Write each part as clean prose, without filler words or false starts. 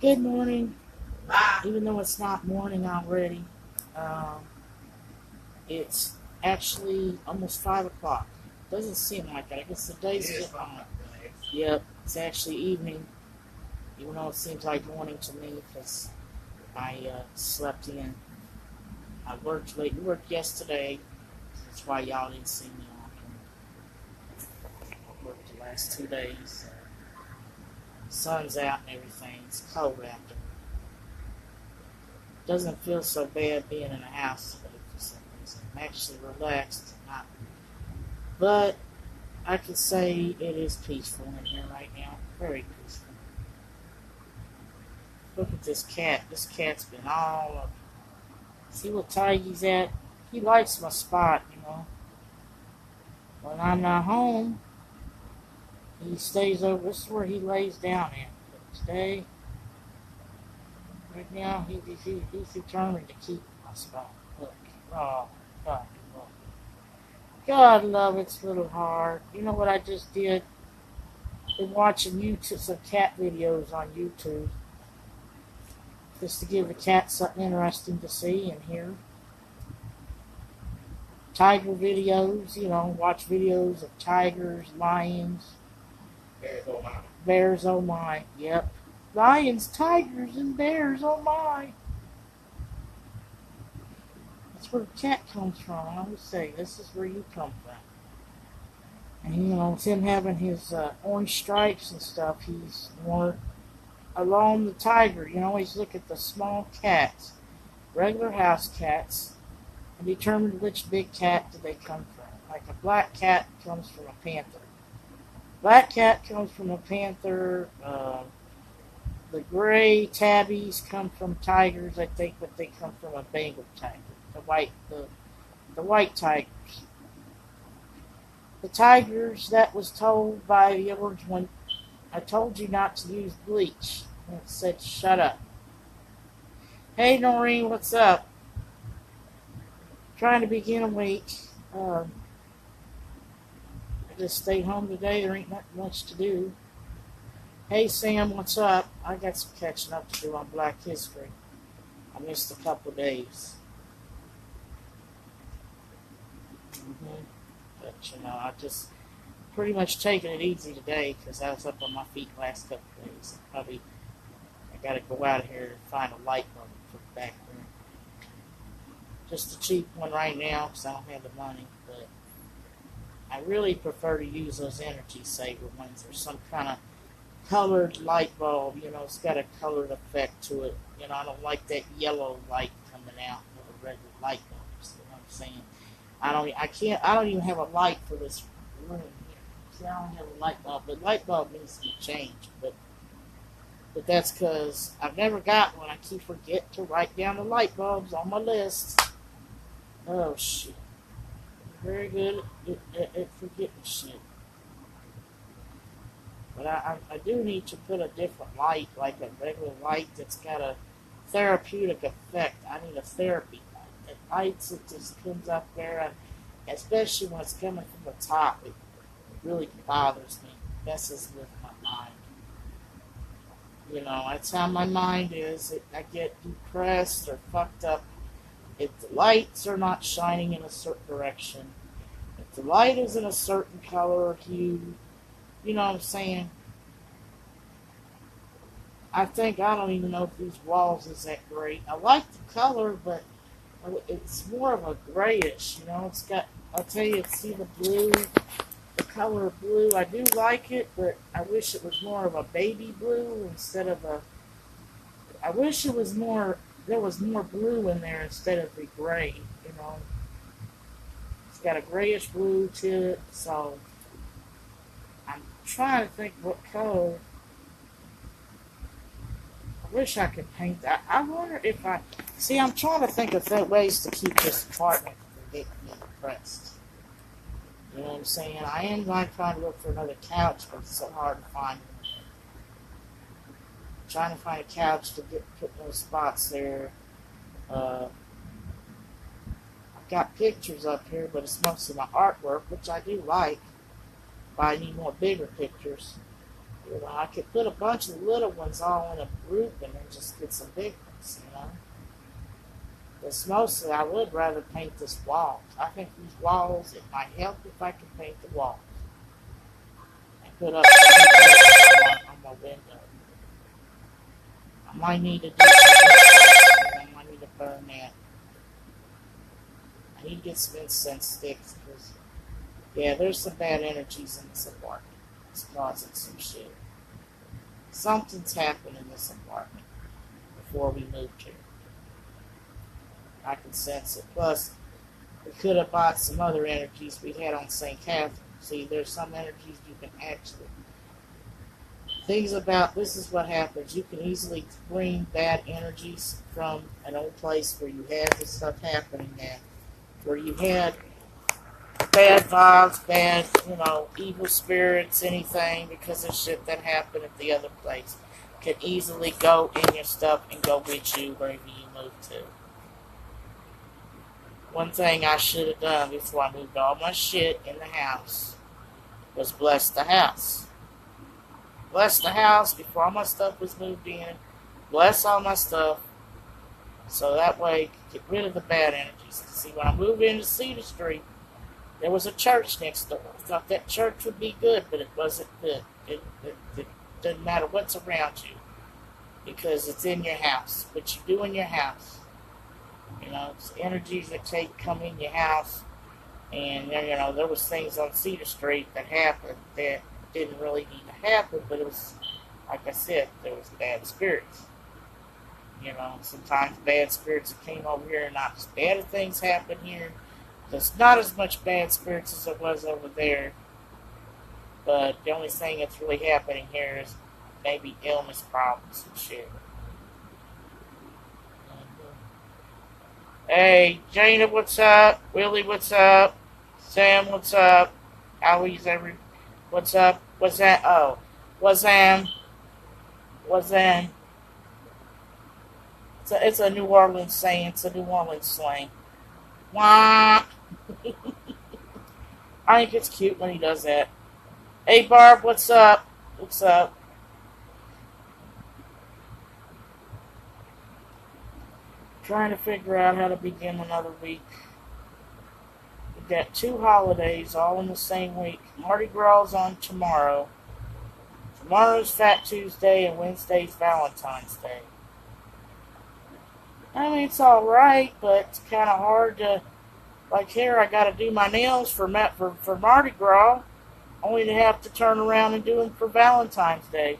Good morning. Even though it's not morning already, um, it's actually almost 5 o'clock. Doesn't seem like it. I guess the day's getting on. Yep, it's actually evening, even though it seems like morning to me because I slept in. I worked late. We worked yesterday. That's why y'all didn't see me on. I worked the last 2 days. Sun's out and everything. It's cold out there. Doesn't feel so bad being in the house today for some reason. I'm actually relaxed, not, but I can say it is peaceful in here right now. Very peaceful. Look at this cat. This cat's been all up. See what Tiger's at? He likes my spot, you know. When I'm not home, he stays over. This is where he lays down at. But today, right now, he's determined to keep my spot. Look. Oh, God. God love its little heart. You know what I just did? Been watching YouTube, some cat videos on YouTube, just to give the cat something interesting to see and hear. Tiger videos, watch videos of tigers, lions, bears, oh my, yep. Lions, tigers, and bears, oh my. That's where the cat comes from. I always say, this is where you come from. And with him having his orange stripes and stuff, he's more along the tiger. You always look at the small cats, regular house cats, and determine which big cat do they come from. Like a black cat comes from a panther. Black cat comes from a panther. The gray tabbies come from tigers, I think, but they come from a Bengal tiger. The white tigers. The tigers that was told by the orange one, I told you not to use bleach. And it said, shut up. Hey, Noreen, what's up? Trying to begin a week. I just stayed home today. There ain't not much to do. Hey, Sam, what's up? I got some catching up to do on Black History. I missed a couple of days. But, I just pretty much taking it easy today because I was up on my feet the last couple of days. I got to go out of here and find a light bulb for the back room. Just a cheap one right now because I don't have the money. But I really prefer to use those energy saver ones. There's some kind of colored light bulb. It's got a colored effect to it. I don't like that yellow light coming out of the regular light bulbs. You know what I'm saying? I don't even have a light for this room here. See, I don't have a light bulb. The light bulb needs to be changed, but that's because I've never got one. I keep forgetting to write down the light bulbs on my list. Oh, shit. Very good at forgetting shit. But I do need to put a different light, like a regular light that's got a therapeutic effect. I need a therapy light. It lights, it just comes up there, and especially when it's coming from the top, it really bothers me. It messes with my mind. That's how my mind is. I get depressed or fucked up if the lights are not shining in a certain direction. If the light is in a certain color or hue, you know what I'm saying? I don't even know if these walls is that great. I like the color, but it's more of a grayish, it's got, I'll tell you, see the blue, the color of blue, I do like it, but I wish it was more of a baby blue instead of I wish there was more blue in there instead of the gray, It's got a grayish blue to it, so I'm trying to think what color. I wish I could paint that. I wonder if I'm trying to think of ways to keep this apartment from getting me depressed. You know what I'm saying? I am going to try to look for another couch, but it's so hard to find. I'm trying to find a couch to put those spots there. I've got pictures up here, but it's mostly my artwork, which I do like. But I need more bigger pictures. You know, I could put a bunch of little ones all in a group and then just get some big ones, you know. But mostly I would rather paint this wall. I think these walls, it might help if I could paint the walls and put up some on my window. I might need to do something. I might need to burn that. I need to get some incense sticks because, yeah, there's some bad energies in this apartment. It's causing some shit. Something's happened in this apartment before we moved here. I can sense it. Plus, we could have bought some other energies we had on St. Catherine. See, there's some energies you can actually. Things about this is what happens. You can easily bring bad energies from an old place where you had this stuff happening at, where you had bad vibes, bad, evil spirits, anything, because of shit that happened at the other place. Can easily go in your stuff and go with you wherever you move to. One thing I should have done before I moved all my shit in the house was bless the house. Bless the house before all my stuff was moved in. Bless all my stuff. So that way, get rid of the bad energies. See, when I moved into Cedar Street, there was a church next door. I thought that church would be good, but it wasn't good. It doesn't matter what's around you, because it's in your house. What you do in your house. It's energies that come in your house. And, there was things on Cedar Street that happened that didn't really need to happen, but it was, like I said, there was bad spirits. Sometimes bad spirits that came over here, not as bad things happen here. There's not as much bad spirits as there was over there. But the only thing that's really happening here is maybe illness problems and shit. Hey, Jana, what's up? Willie, what's up? Sam, what's up? Owie's what's up? What's that? Oh, what's that? It's a New Orleans saying. It's a New Orleans slang. Wah. I think it's cute when he does that. Hey, Barb, what's up? What's up? Trying to figure out how to begin another week. We've got 2 holidays all in the same week. Mardi Gras on tomorrow. Tomorrow's Fat Tuesday and Wednesday's Valentine's Day. I mean, it's alright, but it's kind of hard to... Like here, I got to do my nails for Mardi Gras, only to have to turn around and do them for Valentine's Day.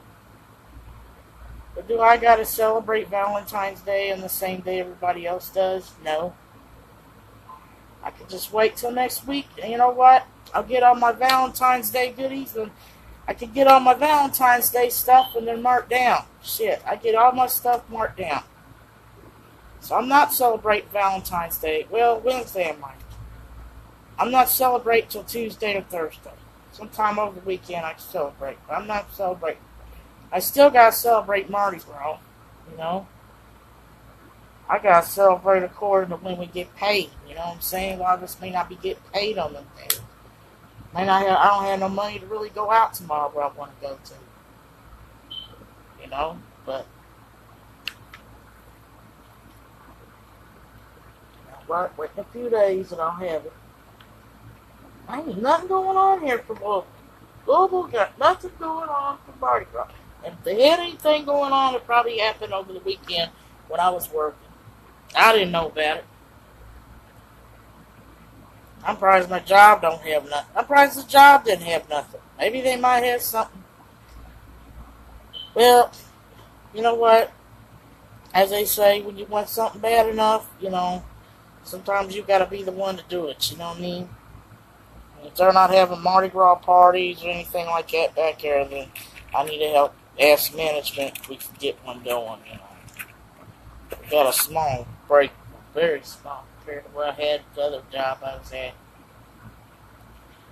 But do I got to celebrate Valentine's Day on the same day everybody else does? No. I could just wait till next week, and you know what? I'll get all my Valentine's Day goodies, and I could get all my Valentine's Day stuff and then marked down. Shit, I get all my stuff marked down. So I'm not celebrating Valentine's Day. Well, Wednesday I might. I'm not celebrating till Tuesday or Thursday. Sometime over the weekend I can celebrate, but I'm not celebrating. I still gotta celebrate Mardi Gras, I gotta celebrate according to when we get paid. You know what I'm saying? A lot of us may not be getting paid on them days. I don't have no money to really go out tomorrow where I want to go to. But right, wait a few days and I'll have it. Ain't nothing going on here for Louisville. Louisville got nothing going on for Mardi Gras. And if they had anything going on, it probably happened over the weekend when I was working. I didn't know about it. I'm surprised my job don't have nothing. I'm surprised the job didn't have nothing. Maybe they might have something. Well, you know what? As they say, when you want something bad enough, sometimes you gotta be the one to do it, you know what I mean? If they're not having Mardi Gras parties or anything like that back there, then I need to help ask management if we can get one going, We got a small break, very small, compared to what I had the other job I was at.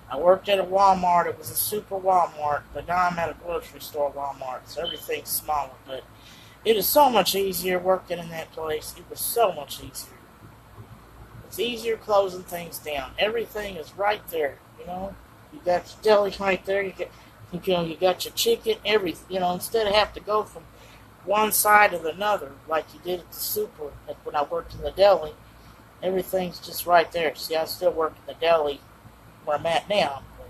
I worked at a Walmart. It was a super Walmart, but now I'm at a grocery store Walmart, so everything's smaller. But it is so much easier working in that place. It was so much easier. It's easier closing things down. Everything is right there, You got your deli right there. You get You got your chicken, everything. Instead of have to go from one side to another like you did at the super, like when I worked in the deli. Everything's just right there. See, I still work in the deli where I'm at now. But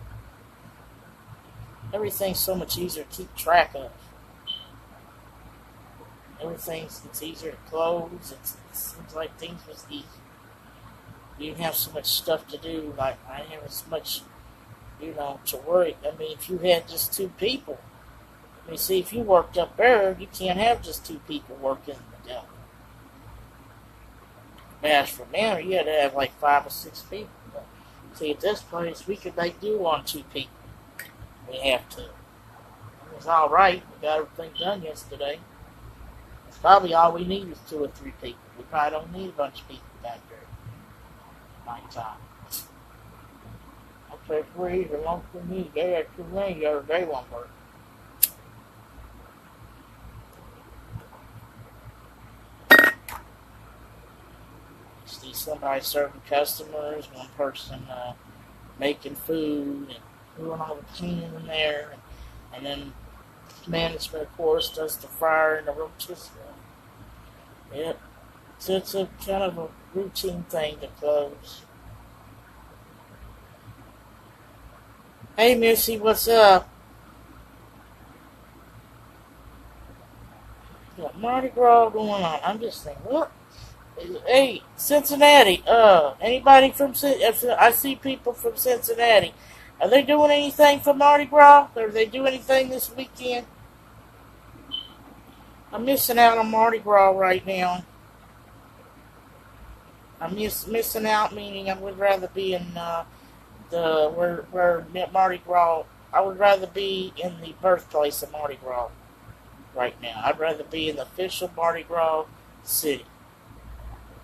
everything's so much easier to keep track of. It's easier to close. It seems like things was easy. You didn't have so much stuff to do. Like I didn't have as much, to worry. I mean, if you had just two people, see, if you worked up there, you can't have just two people working in the deli. As for now, you had to have like 5 or 6 people. But see, at this place, we could make do on 2 people. We have to. It was all right. We got everything done yesterday. It's probably all we need is 2 or 3 people. We probably don't need a bunch of people back there. Nighttime. I'll say 3 as long as we need. They had too many the other day won't work. See somebody serving customers, one person making food and doing all the cleaning in there, and then management, of course, does the fryer and the rotisserie. Yep. So it's a kind of a routine thing to close. Hey, Missy, what's up? Got Mardi Gras going on. I'm just thinking, what? Hey, Cincinnati. Anybody from I see people from Cincinnati. Are they doing anything for Mardi Gras? Or are they doing anything this weekend? I'm missing out on Mardi Gras right now. I'm missing out, meaning I would rather be in where Mardi Gras. I would rather be in the birthplace of Mardi Gras right now. I'd rather be in the official Mardi Gras city.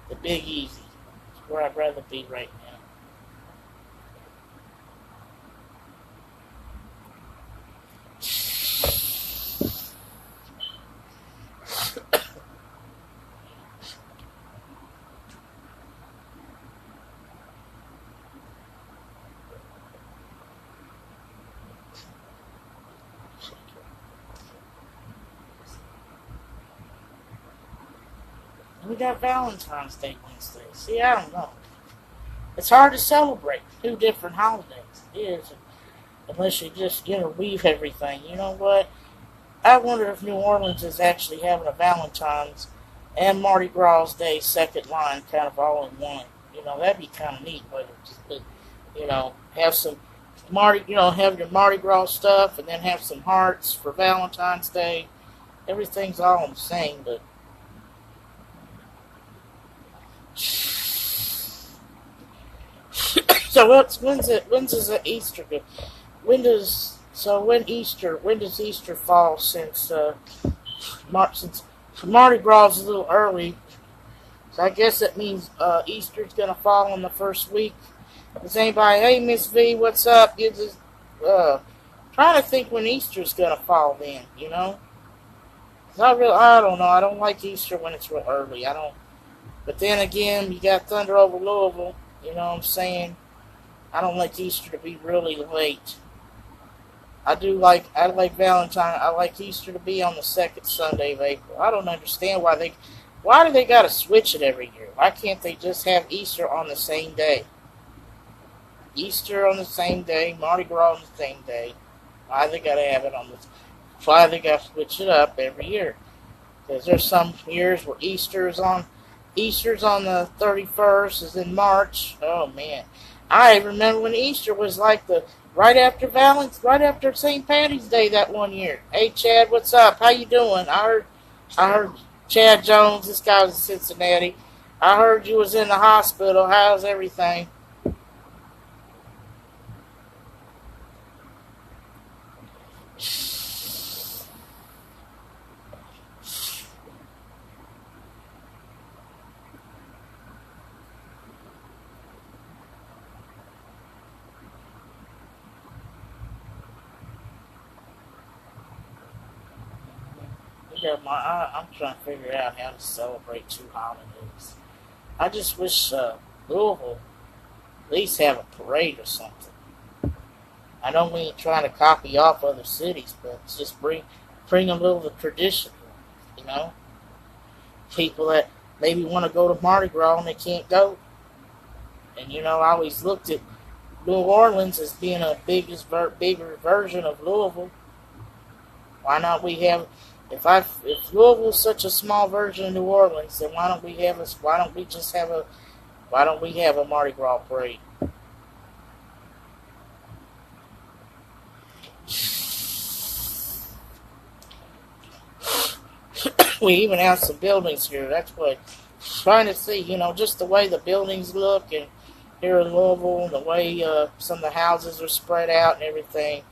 The Big Easy. That's where I'd rather be right now. We got Valentine's Day Wednesday. See, I don't know. It's hard to celebrate 2 different holidays. It is, unless you just interweave everything. You know what? I wonder if New Orleans is actually having a Valentine's and Mardi Gras Day second line kind of all in one. That'd be kind of neat. But have some have your Mardi Gras stuff and then have some hearts for Valentine's Day. Everything's all the same, but so when's Easter good? When does Easter fall since Mardi Gras is a little early, so I guess that means Easter's gonna fall in the first week. Is anybody, hey Miss V, what's up? You just trying to think when Easter's gonna fall then, 'Cause I don't know, I don't like Easter when it's real early. I don't. But then again, you got Thunder over Louisville. You know what I'm saying? I don't like Easter to be really late. I like Valentine. I like Easter to be on the second Sunday of April. I don't understand why do they got to switch it every year? Why can't they just have Easter on the same day? Easter on the same day, Mardi Gras on the same day. Why they got to have it on the? Why they got to switch it up every year? Because there's some years where Easter's on the 31st, is in March. Oh man, I remember when Easter was like right after St. Patty's Day that one year. Hey Chad, what's up? How you doing? I heard Chad Jones. This guy was in Cincinnati. I heard you was in the hospital. How's everything? I'm trying to figure out how to celebrate 2 holidays. I just wish Louisville at least have a parade or something. I know we ain't trying to copy off other cities, but it's just bring a little of the tradition, you know. People that maybe want to go to Mardi Gras and they can't go. And you know, I always looked at New Orleans as being a bigger version of Louisville. Why not we have? If Louisville's such a small version of New Orleans, then why don't we have a Mardi Gras parade? We even have some buildings here. That's what trying to see, you know, just the way the buildings look and here in Louisville, the way some of the houses are spread out and everything.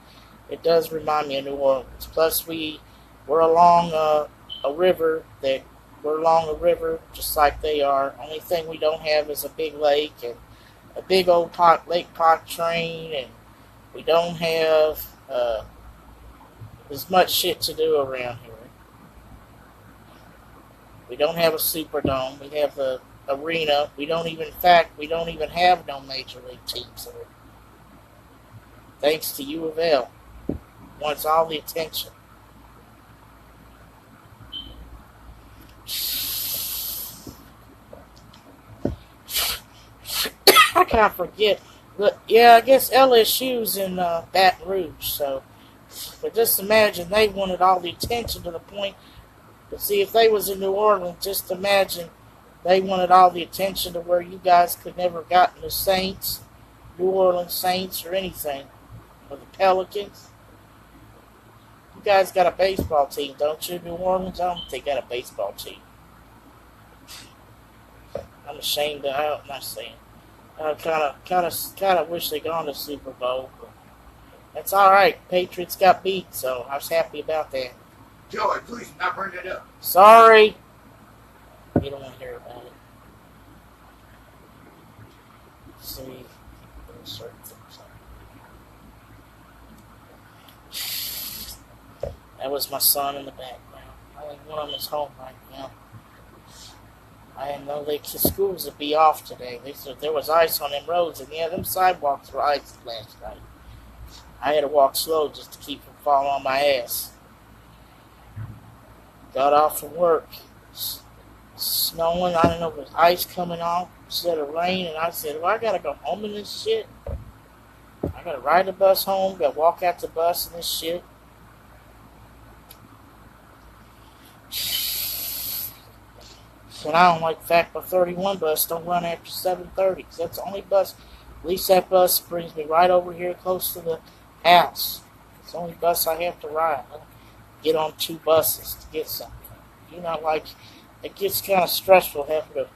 It does remind me of New Orleans. Plus, we're along a river that we're along a river just like they are. Only thing we don't have is a big lake and a big old lake train, and we don't have as much shit to do around here. We don't have a Superdome. We have the arena. We don't even have no major league teams here. Thanks to U of L. Wants all the attention. I can't forget. But yeah, I guess LSU's in Baton Rouge. So, but just imagine they wanted all the attention to the point. But see, if they was in New Orleans, just imagine they wanted all the attention to where you guys could never gotten the Saints, New Orleans Saints, or anything, or the Pelicans. You guys got a baseball team, don't you, New Orleans? I don't think they got a baseball team. I'm ashamed of how I'm not saying. I kind of wish they gone to Super Bowl. But that's all right. Patriots got beat, so I was happy about that. Joey, please not bring that up. Sorry. You don't want to hear about it. See, certain things. That was my son in the background. I think one of them is home right now. I didn't know the schools would be off today. They said there was ice on them roads, and yeah, them sidewalks were iced last night. I had to walk slow just to keep from falling on my ass. Got off from work. Snowing, I don't know if it was ice coming off instead of rain, and I said, well, I gotta go home in this shit. I gotta ride the bus home, gotta walk out the bus in this shit. And I don't like the fact my 31 bus don't run after 7:30, because that's the only bus, at least that bus brings me right over here close to the house. It's the only bus I have to ride. I get on 2 buses to get something. You know, like, it gets kind of stressful having to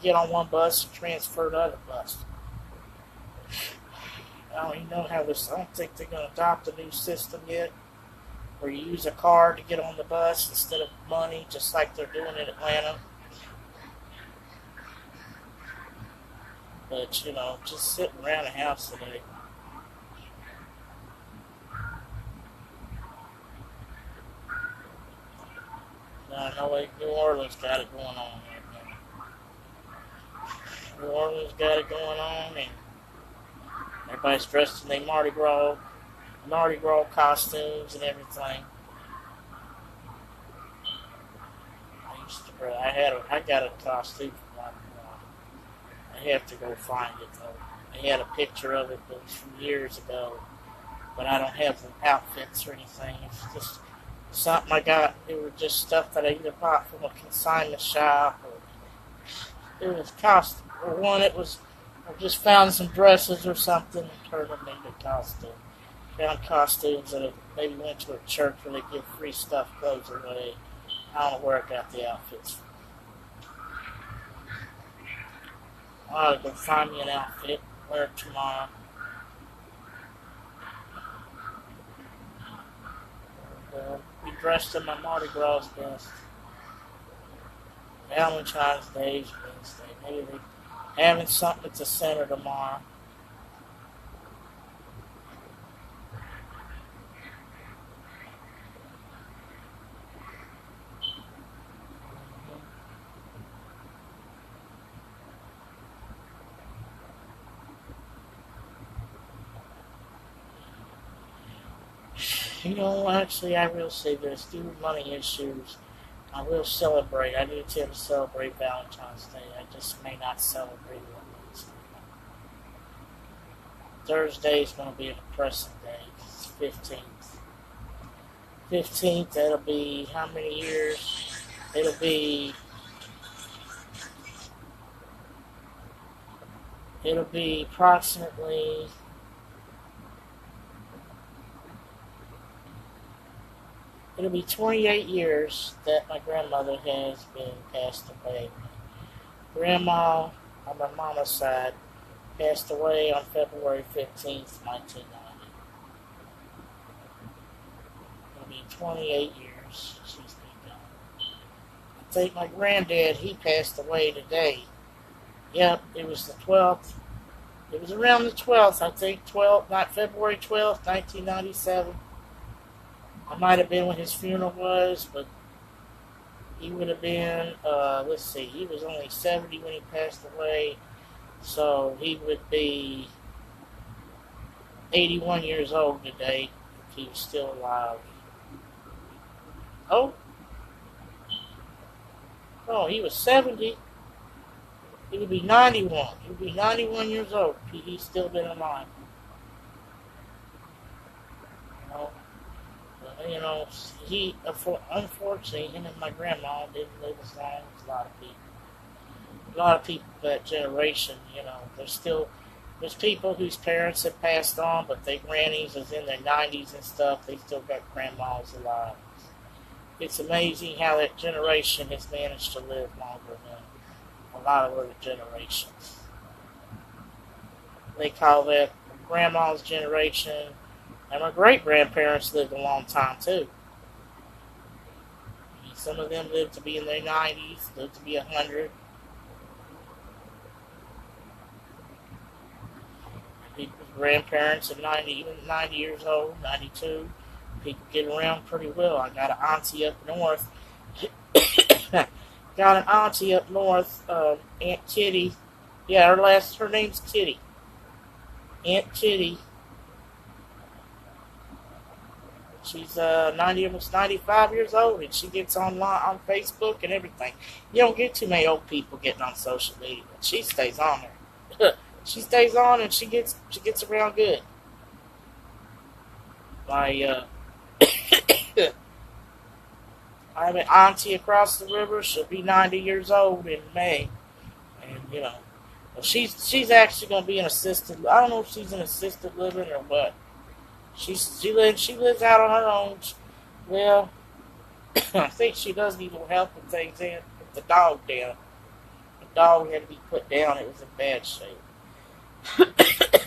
get on one bus and transfer to other bus. I don't even know how this, I don't think they're going to adopt a new system yet, where you use a card to get on the bus instead of money, just like they're doing in Atlanta. But, you know, just sitting around the house today. I know New Orleans got it going on right now. New Orleans got it going on, and everybody's dressed in their Mardi Gras costumes and everything. I got a costume for Mardi Gras. I have to go find it though. I had a picture of it, but it was from years ago. But I don't have the outfits or anything. It's just something I got. It was just stuff that I either bought from a consignment shop, or it was costume. Or one, I just found some dresses or something and turned them into costume. Found costumes that maybe went to a church where they give free stuff clothes away. I don't know where I got the outfits from. I ought to go find me an outfit, wear it tomorrow. Be dressed in my Mardi Gras best. Valentine's Day's Wednesday. Maybe they're having something at the center tomorrow. Actually, I will say this. Due to money issues, I will celebrate. I do tend to celebrate Valentine's Day. I just may not celebrate it on Wednesday. Thursday is going to be a depressing day. It's 15th. 15th, that'll be how many years? It'll be approximately, it'll be 28 years that my grandmother has been passed away. Grandma, on my mama's side, passed away on February 15th, 1990. It'll be 28 years she's been gone. I think my granddad, he passed away today. Yep, it was the 12th. It was around the 12th, I think, not February 12th, 1997. I might have been when his funeral was, but he would have been, let's see, he was only 70 when he passed away, so he would be 81 years old today if he was still alive. Oh, he was 70. He would be 91. He would be 91 years old if he's still been alive. You know, he, unfortunately, him and my grandma didn't live as long as a lot of people. A lot of people of that generation, there's people whose parents have passed on, but their grannies is in their 90s and stuff. They still got grandmas alive. It's amazing how that generation has managed to live longer than a lot of other generations. They call that grandma's generation, and my great-grandparents lived a long time too. Some of them lived to be in their 90s, lived to be 100. People's grandparents are 90, even 90 years old, 92. People get around pretty well. I got an auntie up north. Aunt Kitty. Yeah, her name's Kitty. Aunt Kitty. She's 90, almost 95 years old, and she gets on Facebook and everything. You don't get too many old people getting on social media, but she stays on there. She stays on, and she gets around good. I have an auntie across the river. She'll be 90 years old in May, and she's actually going to be in assisted. I don't know if she's in assisted living or what. She lives out on her own. Well, I think she does need a little help with things. And put the dog down. The dog had to be put down. It was in bad shape.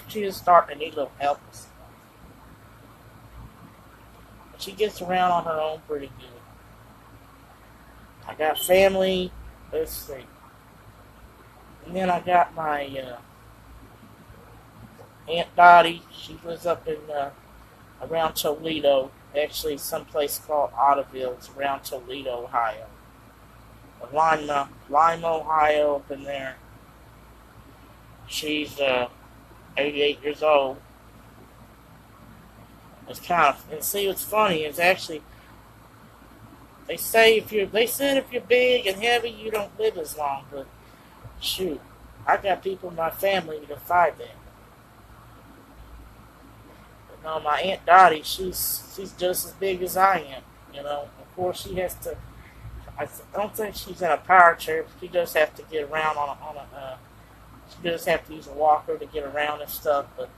She is starting to need a little help. But she gets around on her own pretty good. I got family. Let's see. And then I got my Aunt Dottie. She lives up in around Toledo. Actually, someplace called Otterville. It's around Toledo, Ohio. Or Lima, Ohio, up in there. She's 88 years old. And see what's funny is actually they said if you're big and heavy you don't live as long, but shoot, I got people in my family that fight that. But no, my Aunt Dottie, she's just as big as I am. Of course she has to. I don't think she's in a power chair. But she does have to get around she does have to use a walker to get around and stuff, but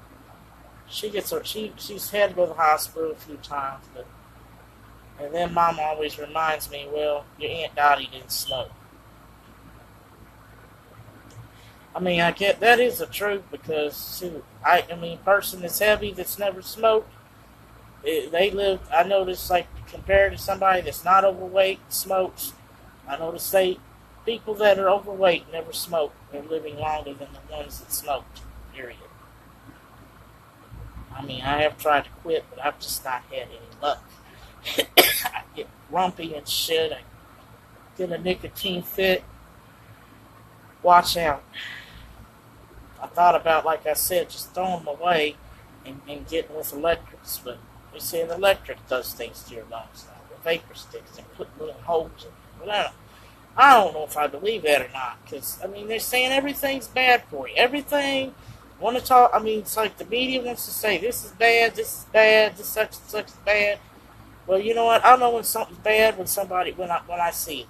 she's had to go to the hospital a few times, and then Mom always reminds me, well, your Aunt Dottie didn't smoke. I mean, I get that is the truth because a person that's heavy that's never smoked, they live. I notice, like compared to somebody that's not overweight smokes, I notice people that are overweight never smoke. They're living longer than the ones that smoked. Period. I mean, I have tried to quit, but I've just not had any luck. I get grumpy and shit. I get a nicotine fit. Watch out. I thought about, like I said, just throwing them away and getting with electrics, but They say an electric does things to your lungs now. The vapor sticks and put little holes in it. Well, I don't know if I believe that or not. Because, I mean, they're saying everything's bad for you. Everything. Want to talk, I mean, it's like the media wants to say this is bad, this such and such is bad. Well, you know what? I know when something's bad when I see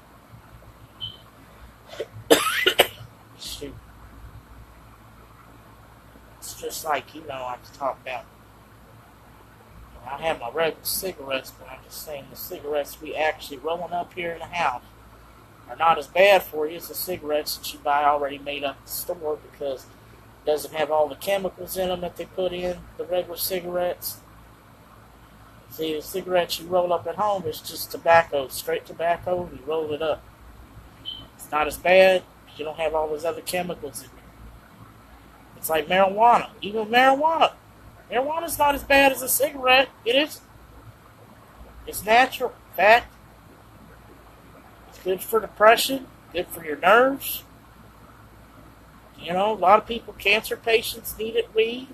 it. Shoot. It's just like, I talk about. I have my regular cigarettes, but I'm just saying the cigarettes we actually rolling up here in the house are not as bad for you as the cigarettes that you buy already made up at the store because it doesn't have all the chemicals in them that they put in the regular cigarettes. See, the cigarettes you roll up at home is just tobacco, straight tobacco, and you roll it up. It's not as bad because you don't have all those other chemicals in there. It's like marijuana. Even marijuana. Marijuana's not as bad as a cigarette. It is. It's natural. Fact. It's good for depression. Good for your nerves. A lot of people, cancer patients, needed weed.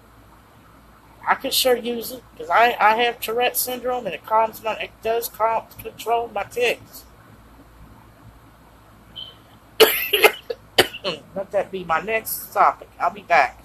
I could sure use it because I have Tourette syndrome and it does control my tics. Let that be my next topic. I'll be back.